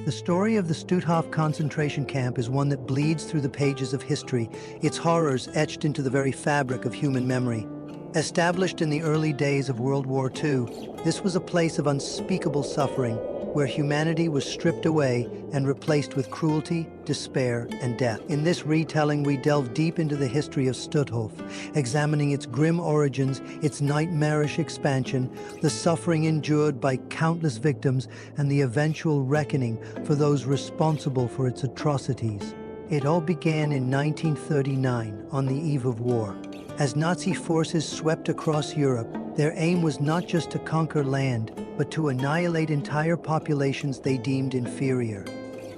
The story of the Stutthof Concentration Camp is one that bleeds through the pages of history, its horrors etched into the very fabric of human memory. Established in the early days of World War II, this was a place of unspeakable suffering, where humanity was stripped away and replaced with cruelty, despair, and death. In this retelling, we delve deep into the history of Stutthof, examining its grim origins, its nightmarish expansion, the suffering endured by countless victims, and the eventual reckoning for those responsible for its atrocities. It all began in 1939, on the eve of war. As Nazi forces swept across Europe, their aim was not just to conquer land, but to annihilate entire populations they deemed inferior.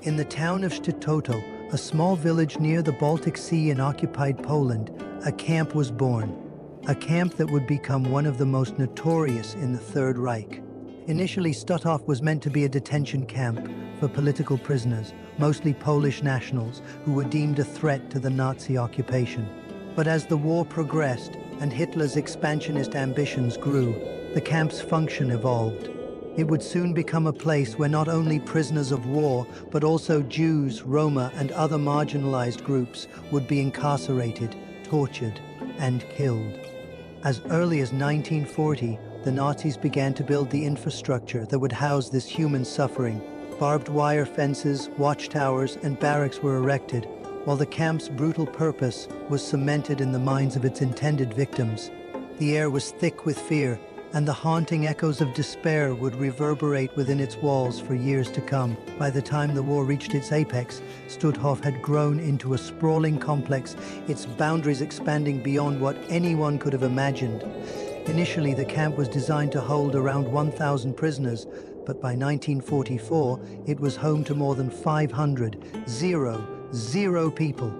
In the town of Stutthof, a small village near the Baltic Sea in occupied Poland, a camp was born. A camp that would become one of the most notorious in the Third Reich. Initially, Stutthof was meant to be a detention camp for political prisoners, mostly Polish nationals, who were deemed a threat to the Nazi occupation. But as the war progressed and Hitler's expansionist ambitions grew, the camp's function evolved. It would soon become a place where not only prisoners of war, but also Jews, Roma, and other marginalized groups would be incarcerated, tortured, and killed. As early as 1940, the Nazis began to build the infrastructure that would house this human suffering. Barbed wire fences, watchtowers, and barracks were erected, while the camp's brutal purpose was cemented in the minds of its intended victims. The air was thick with fear, and the haunting echoes of despair would reverberate within its walls for years to come. By the time the war reached its apex, Stutthof had grown into a sprawling complex, its boundaries expanding beyond what anyone could have imagined. Initially, the camp was designed to hold around 1,000 prisoners, but by 1944, it was home to more than 500, zero people.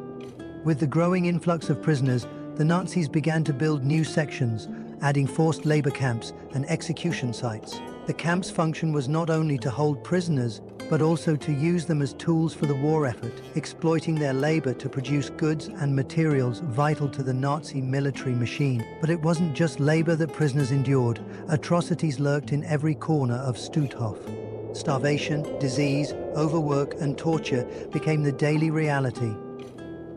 With the growing influx of prisoners, the Nazis began to build new sections, adding forced labor camps and execution sites. The camp's function was not only to hold prisoners, but also to use them as tools for the war effort, exploiting their labor to produce goods and materials vital to the Nazi military machine. But it wasn't just labor that prisoners endured. Atrocities lurked in every corner of Stutthof. Starvation, disease, overwork, and torture became the daily reality.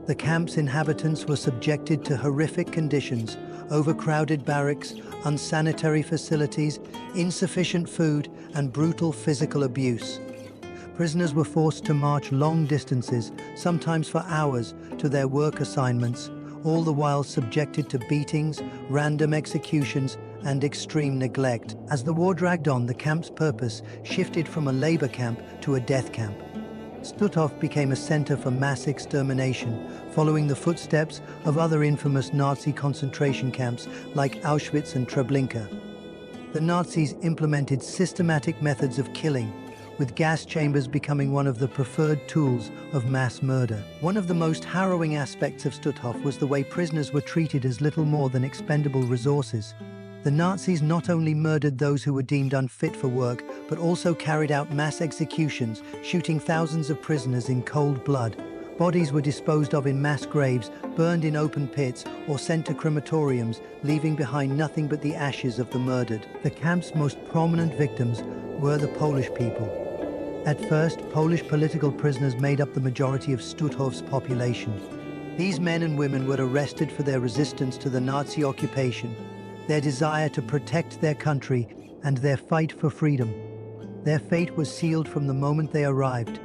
The camp's inhabitants were subjected to horrific conditions: overcrowded barracks, unsanitary facilities, insufficient food, and brutal physical abuse. Prisoners were forced to march long distances, sometimes for hours, to their work assignments, all the while subjected to beatings, random executions, and extreme neglect. As the war dragged on, the camp's purpose shifted from a labor camp to a death camp. Stutthof became a center for mass extermination, following the footsteps of other infamous Nazi concentration camps like Auschwitz and Treblinka. The Nazis implemented systematic methods of killing, with gas chambers becoming one of the preferred tools of mass murder. One of the most harrowing aspects of Stutthof was the way prisoners were treated as little more than expendable resources. The Nazis not only murdered those who were deemed unfit for work, but also carried out mass executions, shooting thousands of prisoners in cold blood. Bodies were disposed of in mass graves, burned in open pits, or sent to crematoriums, leaving behind nothing but the ashes of the murdered. The camp's most prominent victims were the Polish people. At first, Polish political prisoners made up the majority of Stutthof's population. These men and women were arrested for their resistance to the Nazi occupation, their desire to protect their country, and their fight for freedom. Their fate was sealed from the moment they arrived.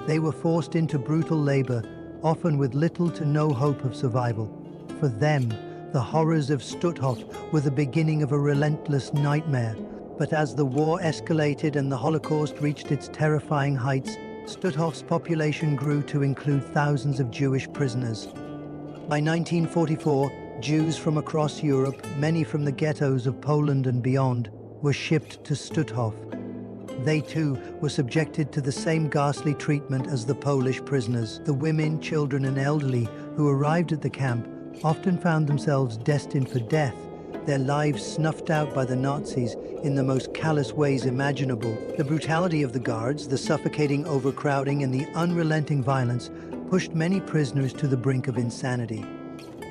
They were forced into brutal labor, often with little to no hope of survival. For them, the horrors of Stutthof were the beginning of a relentless nightmare. But as the war escalated and the Holocaust reached its terrifying heights, Stutthof's population grew to include thousands of Jewish prisoners. By 1944, Jews from across Europe, many from the ghettos of Poland and beyond, were shipped to Stutthof. They too were subjected to the same ghastly treatment as the Polish prisoners. The women, children, and elderly who arrived at the camp often found themselves destined for death, their lives snuffed out by the Nazis in the most callous ways imaginable. The brutality of the guards, the suffocating overcrowding, and the unrelenting violence pushed many prisoners to the brink of insanity.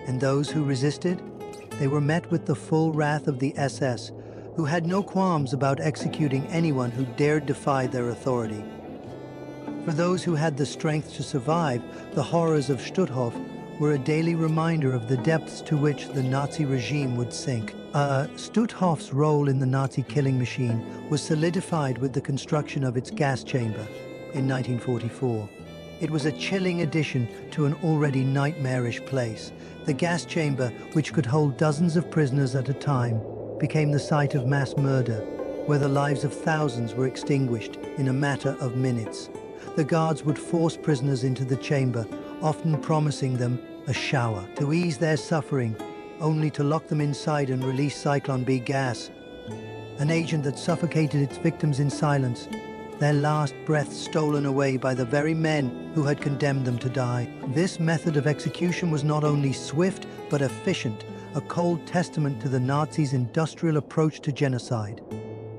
And those who resisted? They were met with the full wrath of the SS, who had no qualms about executing anyone who dared defy their authority. For those who had the strength to survive, the horrors of Stutthof were a daily reminder of the depths to which the Nazi regime would sink. Stutthof's role in the Nazi killing machine was solidified with the construction of its gas chamber in 1944. It was a chilling addition to an already nightmarish place. The gas chamber, which could hold dozens of prisoners at a time, became the site of mass murder, where the lives of thousands were extinguished in a matter of minutes. The guards would force prisoners into the chamber, often promising them a shower to ease their suffering, only to lock them inside and release Cyclone B gas, an agent that suffocated its victims in silence, their last breath stolen away by the very men who had condemned them to die. This method of execution was not only swift but efficient, a cold testament to the Nazis' industrial approach to genocide.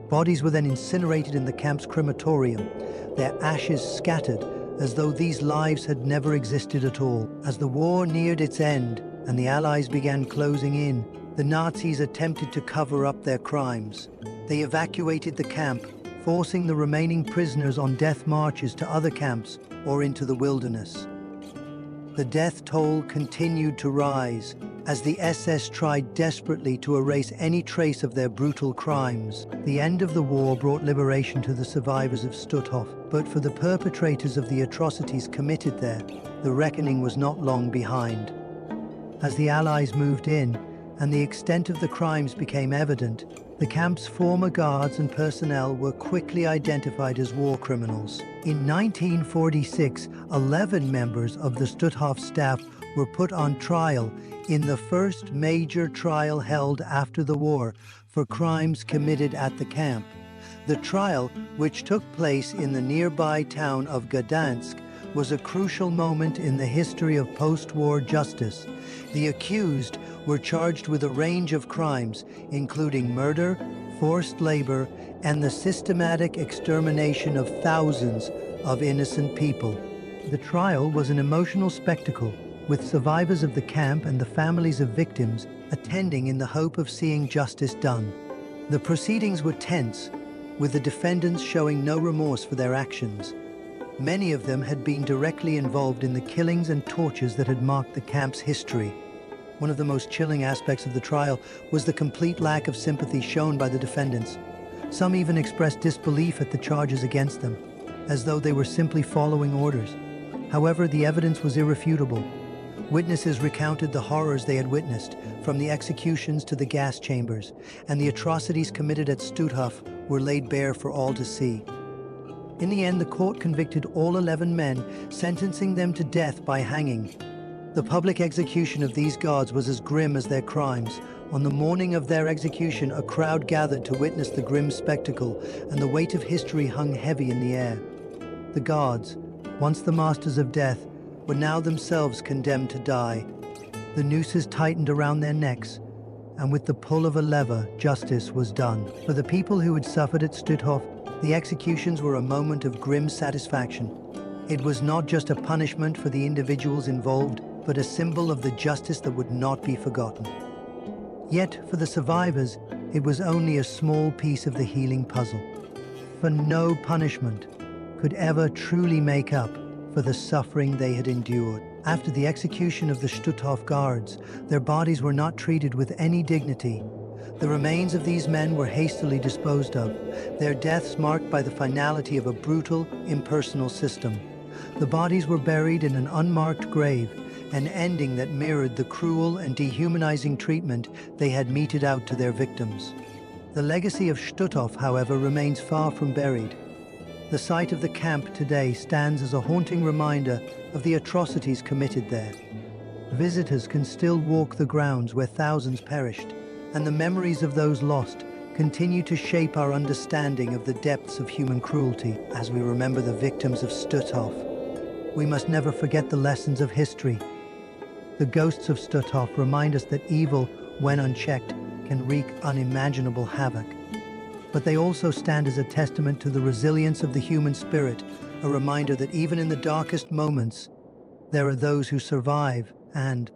Bodies were then incinerated in the camp's crematorium, their ashes scattered as though these lives had never existed at all. As the war neared its end and the Allies began closing in, the Nazis attempted to cover up their crimes. They evacuated the camp, forcing the remaining prisoners on death marches to other camps or into the wilderness. The death toll continued to rise as the SS tried desperately to erase any trace of their brutal crimes. The end of the war brought liberation to the survivors of Stutthof, but for the perpetrators of the atrocities committed there, the reckoning was not long behind. As the Allies moved in and the extent of the crimes became evident, the camp's former guards and personnel were quickly identified as war criminals. In 1946, 11 members of the Stutthof staff were put on trial in the first major trial held after the war for crimes committed at the camp. The trial, which took place in the nearby town of Gdansk, was a crucial moment in the history of post-war justice. The accused were charged with a range of crimes, including murder, forced labor, and the systematic extermination of thousands of innocent people. The trial was an emotional spectacle, with survivors of the camp and the families of victims attending in the hope of seeing justice done. The proceedings were tense, with the defendants showing no remorse for their actions. Many of them had been directly involved in the killings and tortures that had marked the camp's history. One of the most chilling aspects of the trial was the complete lack of sympathy shown by the defendants. Some even expressed disbelief at the charges against them, as though they were simply following orders. However, the evidence was irrefutable. Witnesses recounted the horrors they had witnessed, from the executions to the gas chambers, and the atrocities committed at Stutthof were laid bare for all to see. In the end, the court convicted all 11 men, sentencing them to death by hanging. The public execution of these guards was as grim as their crimes. On the morning of their execution, a crowd gathered to witness the grim spectacle, and the weight of history hung heavy in the air. The guards, once the masters of death, were now themselves condemned to die. The nooses tightened around their necks, and with the pull of a lever, justice was done. For the people who had suffered at Stutthof, the executions were a moment of grim satisfaction. It was not just a punishment for the individuals involved, but a symbol of the justice that would not be forgotten. Yet, for the survivors, it was only a small piece of the healing puzzle. For no punishment could ever truly make up for the suffering they had endured. After the execution of the Stutthof guards, their bodies were not treated with any dignity. The remains of these men were hastily disposed of, their deaths marked by the finality of a brutal, impersonal system. The bodies were buried in an unmarked grave, an ending that mirrored the cruel and dehumanizing treatment they had meted out to their victims. The legacy of Stutthof, however, remains far from buried. The site of the camp today stands as a haunting reminder of the atrocities committed there. Visitors can still walk the grounds where thousands perished, and the memories of those lost continue to shape our understanding of the depths of human cruelty. As we remember the victims of Stutthof, we must never forget the lessons of history. The ghosts of Stutthof remind us that evil, when unchecked, can wreak unimaginable havoc. But they also stand as a testament to the resilience of the human spirit, a reminder that even in the darkest moments, there are those who survive and